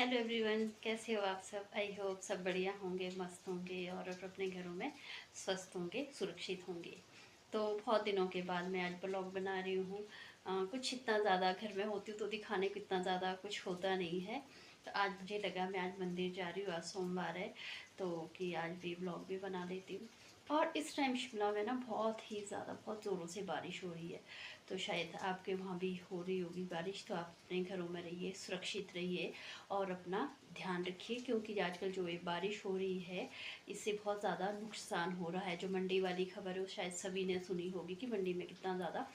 Hello everyone, कैसे हो आप सब। आई होप सब बढ़िया होंगे, मस्त होंगे और अपने घरों में स्वस्थ होंगे, सुरक्षित होंगे। तो बहुत दिनों के बाद मैं आज ब्लॉग बना रही हूँ। कुछ इतना ज़्यादा घर में होती हूँ तो दिखाने को इतना ज़्यादा कुछ होता नहीं है। तो आज मुझे लगा मैं आज मंदिर जा रही हूँ, आज सोमवार है तो कि आज भी ब्लॉग भी बना लेती हूँ। और इस टाइम शिमला में ना बहुत ही ज़्यादा बहुत ज़ोरों से बारिश हो रही है। तो शायद आपके वहाँ भी हो रही होगी बारिश। तो आप अपने घरों में रहिए, सुरक्षित रहिए और अपना ध्यान रखिए, क्योंकि आजकल जो ये बारिश हो रही है इससे बहुत ज़्यादा नुकसान हो रहा है। जो मंडी वाली खबर है वो शायद सभी ने सुनी होगी कि मंडी में कितना ज़्यादा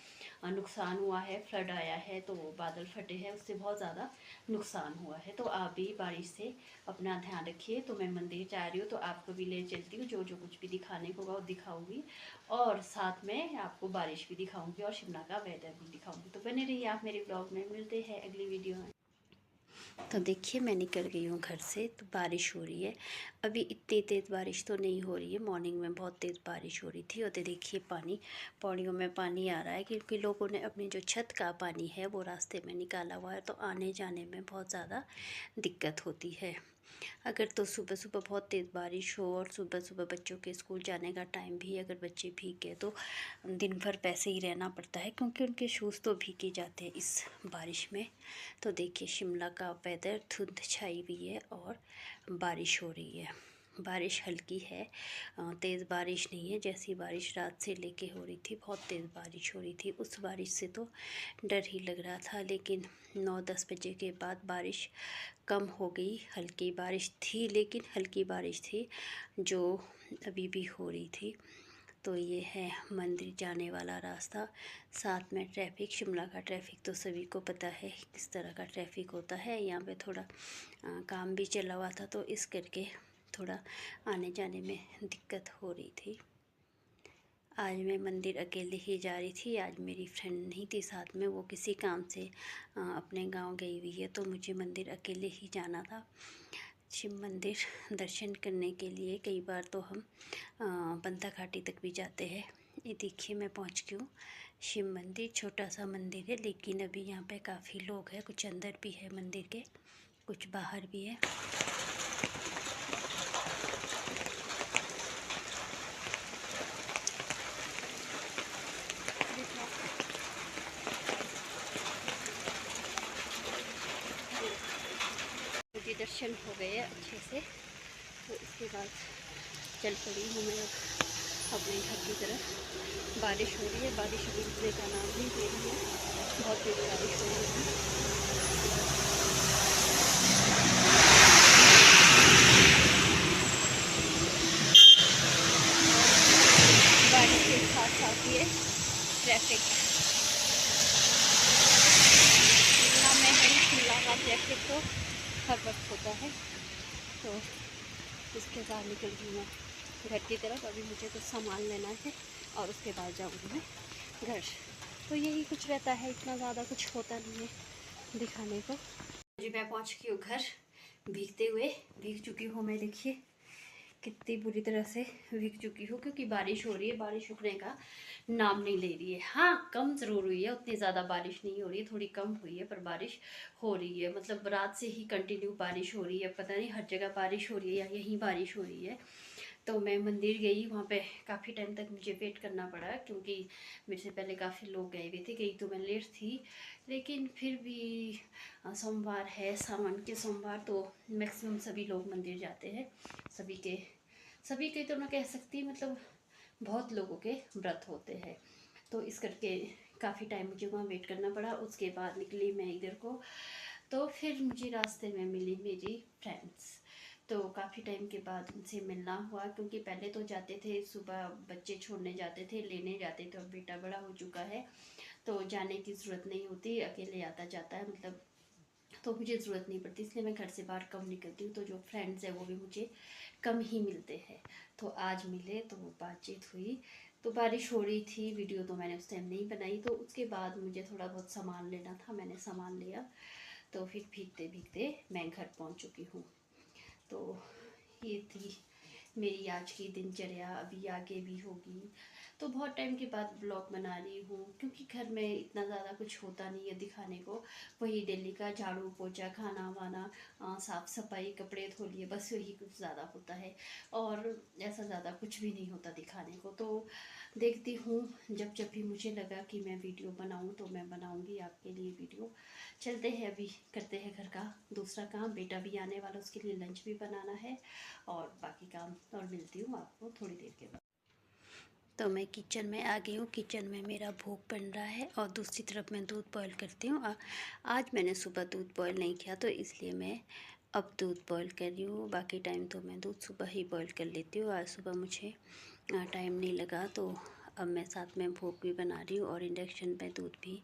नुकसान हुआ है, फ्लड आया है, तो बादल फटे हैं, उससे बहुत ज़्यादा नुकसान हुआ है। तो आप भी बारिश से अपना ध्यान रखिए। तो मैं मंदिर जा रही हूँ तो आपको भी ले चलती हूँ, जो जो कुछ भी दिखाने को होगा वो दिखाऊंगी और साथ में आपको बारिश भी दिखाऊंगी और शिमला का वेदर भी दिखाऊंगी। तो बने रहिए आप मेरे ब्लॉग में, मिलते हैं अगली वीडियो में। तो देखिए मैं निकल गई हूँ घर से, तो बारिश हो रही है। अभी इतनी तेज़ बारिश तो नहीं हो रही है, मॉर्निंग में बहुत तेज़ बारिश हो रही थी। और तो देखिए पानी, पौड़ियों में पानी आ रहा है क्योंकि लोगों ने अपनी जो छत का पानी है वो रास्ते में निकाला हुआ है। तो आने जाने में बहुत ज़्यादा दिक्कत होती है। अगर तो सुबह सुबह बहुत तेज़ बारिश हो और सुबह सुबह बच्चों के स्कूल जाने का टाइम भी अगर बच्चे भीगे तो दिन भर वैसे ही रहना पड़ता है, क्योंकि उनके शूज़ तो भीगे जाते हैं इस बारिश में। तो देखिए शिमला का वेदर, धुंध छाई हुई है और बारिश हो रही है। बारिश हल्की है, तेज़ बारिश नहीं है। जैसी बारिश रात से लेके हो रही थी, बहुत तेज़ बारिश हो रही थी, उस बारिश से तो डर ही लग रहा था। लेकिन 9-10 बजे के बाद बारिश कम हो गई। हल्की बारिश थी, लेकिन हल्की बारिश थी जो अभी भी हो रही थी। तो ये है मंदिर जाने वाला रास्ता, साथ में ट्रैफिक। शिमला का ट्रैफिक तो सभी को पता है किस तरह का ट्रैफिक होता है। यहाँ पे थोड़ा काम भी चला हुआ था तो इस करके थोड़ा आने जाने में दिक्कत हो रही थी। आज मैं मंदिर अकेले ही जा रही थी, आज मेरी फ्रेंड नहीं थी साथ में, वो किसी काम से अपने गांव गई हुई है। तो मुझे मंदिर अकेले ही जाना था, शिव मंदिर दर्शन करने के लिए। कई बार तो हम बंदा घाटी तक भी जाते हैं। ये देखिए मैं पहुंच गई हूँ शिव मंदिर। छोटा सा मंदिर है, लेकिन अभी यहाँ पे काफ़ी लोग हैं, कुछ अंदर भी है मंदिर के, कुछ बाहर भी है। मुझे दर्शन हो गए अच्छे से, तो इसके बाद चल पड़ी हूँ मैं अपने घर की तरफ। बारिश हो रही है, बारिश अभी रुकने का नाम नहीं ले रही है, बहुत तेज़ बारिश हो रही है। बारिश के साथ साथ ये ट्रैफिक, शिमला में है, शिमला का ट्रैफिक तो हर वक्त होता है। तो इसके बाद निकल गई मैं घर की तरफ। अभी मुझे कुछ सामान लेना है और उसके बाद जाऊँगी मैं घर। तो यही कुछ रहता है, इतना ज़्यादा कुछ होता नहीं है दिखाने को। जी मैं पहुँच गई हूँ घर, भीगते हुए। भीग चुकी हूँ मैं, देखिए कितनी बुरी तरह से भीग चुकी हूँ, क्योंकि बारिश हो रही है, बारिश रुकने का नाम नहीं ले रही है। हाँ कम ज़रूर हुई है, उतनी ज़्यादा बारिश नहीं हो रही है, थोड़ी कम हुई है, पर बारिश हो रही है। मतलब रात से ही कंटिन्यू बारिश हो रही है, पता नहीं हर जगह बारिश हो रही है या यहीं बारिश हो रही है। तो मैं मंदिर गई, वहाँ पे काफ़ी टाइम तक मुझे वेट करना पड़ा, क्योंकि मेरे से पहले काफ़ी लोग गए हुए थे। गई तो मैं लेट थी, लेकिन फिर भी सोमवार है, सावन के सोमवार, तो मैक्सिमम सभी लोग मंदिर जाते हैं। सभी के तो मैं कह सकती, मतलब बहुत लोगों के व्रत होते हैं। तो इस करके काफ़ी टाइम मुझे वहाँ वेट करना पड़ा। उसके बाद निकली मैं इधर को, तो फिर मुझे रास्ते में मिली मेरी फ्रेंड्स। तो काफ़ी टाइम के बाद उनसे मिलना हुआ, क्योंकि पहले तो जाते थे सुबह, बच्चे छोड़ने जाते थे, लेने जाते थे। अब बेटा बड़ा हो चुका है तो जाने की ज़रूरत नहीं होती, अकेले आता जाता है, मतलब तो मुझे ज़रूरत नहीं पड़ती, इसलिए मैं घर से बाहर कम निकलती हूँ। तो जो फ्रेंड्स हैं वो भी मुझे कम ही मिलते हैं। तो आज मिले तो बातचीत हुई। तो बारिश हो रही थी, वीडियो तो मैंने उस टाइम नहीं बनाई। तो उसके बाद मुझे थोड़ा बहुत सामान लेना था, मैंने सामान लिया। तो फिर भीगते भीगते मैं घर पहुँच चुकी हूँ। तो ये थी मेरी आज की दिनचर्या अभी आगे भी होगी। तो बहुत टाइम के बाद ब्लॉग बना रही हूँ क्योंकि घर में इतना ज़्यादा कुछ होता नहीं है दिखाने को। वही डेली का झाड़ू पोछा, खाना वाना, साफ़ सफाई, कपड़े धो लिए, बस यही कुछ ज़्यादा होता है और ऐसा ज़्यादा कुछ भी नहीं होता दिखाने को। तो देखती हूँ, जब जब भी मुझे लगा कि मैं वीडियो बनाऊँ तो मैं बनाऊँगी आपके लिए वीडियो। चलते हैं, अभी करते हैं घर का दूसरा काम। बेटा भी आने वाला, उसके लिए लंच भी बनाना है और बाकी काम, और मिलती हूँ आपको थोड़ी देर के बाद। तो मैं किचन में आ गई हूँ। किचन में मेरा भोग बन रहा है और दूसरी तरफ मैं दूध बॉईल करती हूँ। आज मैंने सुबह दूध बॉईल नहीं किया तो इसलिए मैं अब दूध बॉईल कर रही हूँ। बाकी टाइम तो मैं दूध सुबह ही बॉईल कर लेती हूँ। आज सुबह मुझे टाइम नहीं लगा तो अब मैं साथ में भोग भी बना रही हूँ और इंडक्शन पे दूध भी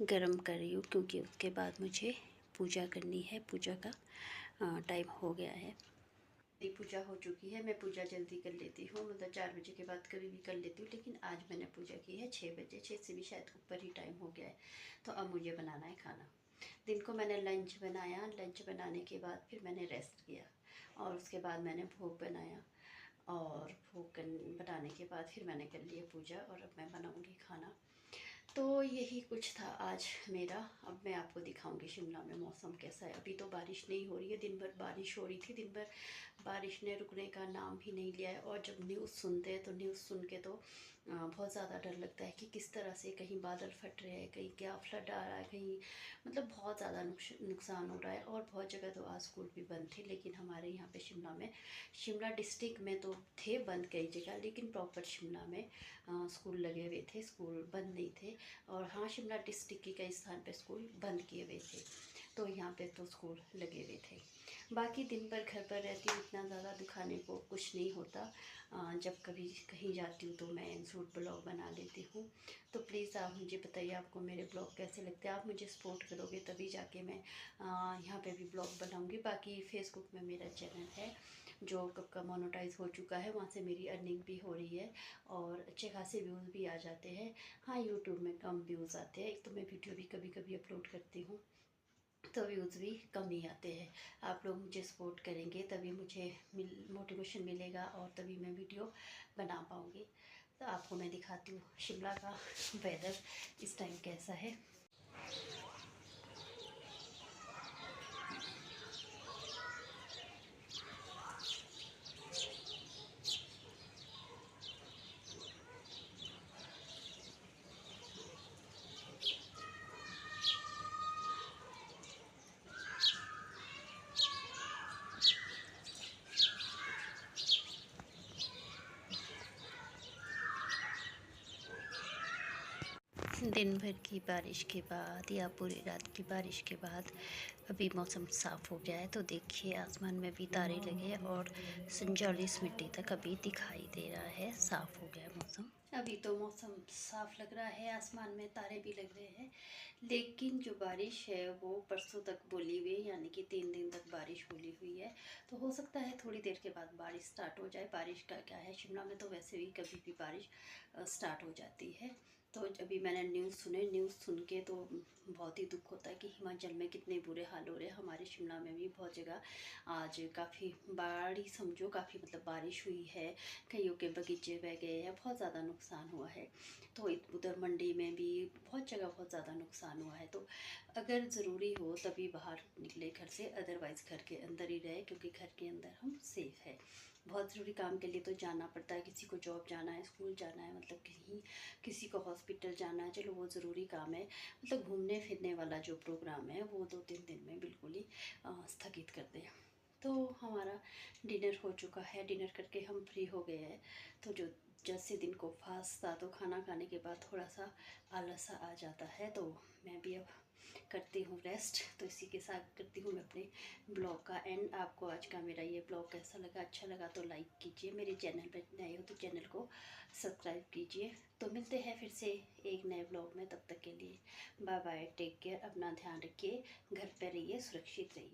गर्म कर रही हूँ क्योंकि उसके बाद मुझे पूजा करनी है। पूजा का टाइम हो गया है। मेरी पूजा हो चुकी है। मैं पूजा जल्दी कर लेती हूँ, मतलब 4 बजे के बाद कभी भी कर लेती हूँ, लेकिन आज मैंने पूजा की है 6 बजे। 6 से भी शायद ऊपर ही टाइम हो गया है। तो अब मुझे बनाना है खाना। दिन को मैंने लंच बनाया। लंच बनाने के बाद फिर मैंने रेस्ट किया और उसके बाद मैंने भोग बनाया और भोग बनाने के बाद फिर मैंने कर लिया पूजा और अब मैं बनाऊँगी खाना। तो यही कुछ था आज मेरा। अब मैं आपको दिखाऊंगी शिमला में मौसम कैसा है। अभी तो बारिश नहीं हो रही है, दिन भर बारिश हो रही थी। दिन भर बारिश ने रुकने का नाम ही नहीं लिया है। और जब न्यूज़ सुनते हैं तो न्यूज़ सुन के तो बहुत ज़्यादा डर लगता है कि किस तरह से कहीं बादल फट रहे हैं, कहीं क्या फ्लड आ रहा है, कहीं मतलब बहुत ज़्यादा नुकसान हो रहा है। और बहुत जगह तो आज स्कूल भी बंद थे, लेकिन हमारे यहाँ पे शिमला में, शिमला डिस्ट्रिक्ट में तो थे बंद कई जगह, लेकिन प्रॉपर शिमला में स्कूल लगे हुए थे, स्कूल बंद नहीं थे। और हाँ, शिमला डिस्ट्रिक्ट के कई स्थान पे स्कूल बंद किए हुए थे, तो यहाँ पे तो स्कूल लगे हुए थे। बाकी दिन भर घर पर रहती हूँ, इतना ज़्यादा दिखाने को कुछ नहीं होता। जब कभी कहीं जाती हूँ तो मैं ज़रूर ब्लॉग बना लेती हूँ। तो प्लीज़ आप मुझे बताइए आपको मेरे ब्लॉग कैसे लगते हैं। आप मुझे सपोर्ट करोगे तभी जाके मैं यहाँ पे भी ब्लॉग बनाऊँगी। बाकी फेसबुक में मेरा चैनल है जो कब का मोनेटाइज हो चुका है, वहाँ से मेरी अर्निंग भी हो रही है और अच्छे खासे व्यूज़ भी आ जाते हैं। हाँ, यूट्यूब में कम व्यूज़ आते हैं। एक तो मैं वीडियो भी कभी कभी अपलोड करती हूँ तो व्यूज़ भी कम ही आते हैं। आप लोग मुझे सपोर्ट करेंगे तभी मुझे मोटिवेशन मिलेगा और तभी मैं वीडियो बना पाऊँगी। तो आपको मैं दिखाती हूँ शिमला का वेदर इस टाइम कैसा है। दिन भर की बारिश के बाद या पूरी रात की बारिश के बाद अभी मौसम साफ़ हो गया है। तो देखिए आसमान में भी तारे लगे और 47 मिनट तक अभी दिखाई दे रहा है, साफ़ हो गया है मौसम। अभी तो मौसम साफ़ लग रहा है, आसमान में तारे भी लग रहे हैं, लेकिन जो बारिश है वो परसों तक बोली हुई है, यानी कि 3 दिन तक बारिश बोली हुई है। तो हो सकता है थोड़ी देर के बाद बारिश स्टार्ट हो जाए। बारिश का क्या है, शिमला में तो वैसे भी कभी भी बारिश स्टार्ट हो जाती है। तो अभी मैंने न्यूज़ सुन के तो बहुत ही दुख होता है कि हिमाचल में कितने बुरे हाल हो रहे हैं। हमारे शिमला में भी बहुत जगह आज काफ़ी बाढ़ ही समझो, काफ़ी मतलब बारिश हुई है, कईयों के बगीचे बह गए हैं, बहुत ज़्यादा नुकसान हुआ है। तो उधर मंडी में भी बहुत जगह बहुत ज़्यादा नुकसान हुआ है। तो अगर ज़रूरी हो तभी बाहर निकले घर से, अदरवाइज़ घर के अंदर ही रहे, क्योंकि घर के अंदर हम सेफ़ है। बहुत ज़रूरी काम के लिए तो जाना पड़ता है, किसी को जॉब जाना है, स्कूल जाना है, मतलब कहीं किसी को हॉस्पिटल जाना है, चलो वो ज़रूरी काम है। मतलब घूमने फिरने वाला जो प्रोग्राम है वो 2-3 दिन में बिल्कुल ही स्थगित कर दें। तो हमारा डिनर हो चुका है, डिनर करके हम फ्री हो गए हैं। तो जो जैसे दिन को फास्ट था तो खाना खाने के बाद थोड़ा सा आलस सा आ जाता है, तो मैं भी अब करती हूँ रेस्ट। तो इसी के साथ करती हूँ मैं अपने ब्लॉग का एंड। आपको आज का मेरा ये ब्लॉग कैसा लगा, अच्छा लगा तो लाइक कीजिए, मेरे चैनल पर नए हो तो चैनल को सब्सक्राइब कीजिए। तो मिलते हैं फिर से एक नए ब्लॉग में, तब तक के लिए बाय बाय, टेक केयर, अपना ध्यान रखिए, घर पर रहिए, सुरक्षित रहिए।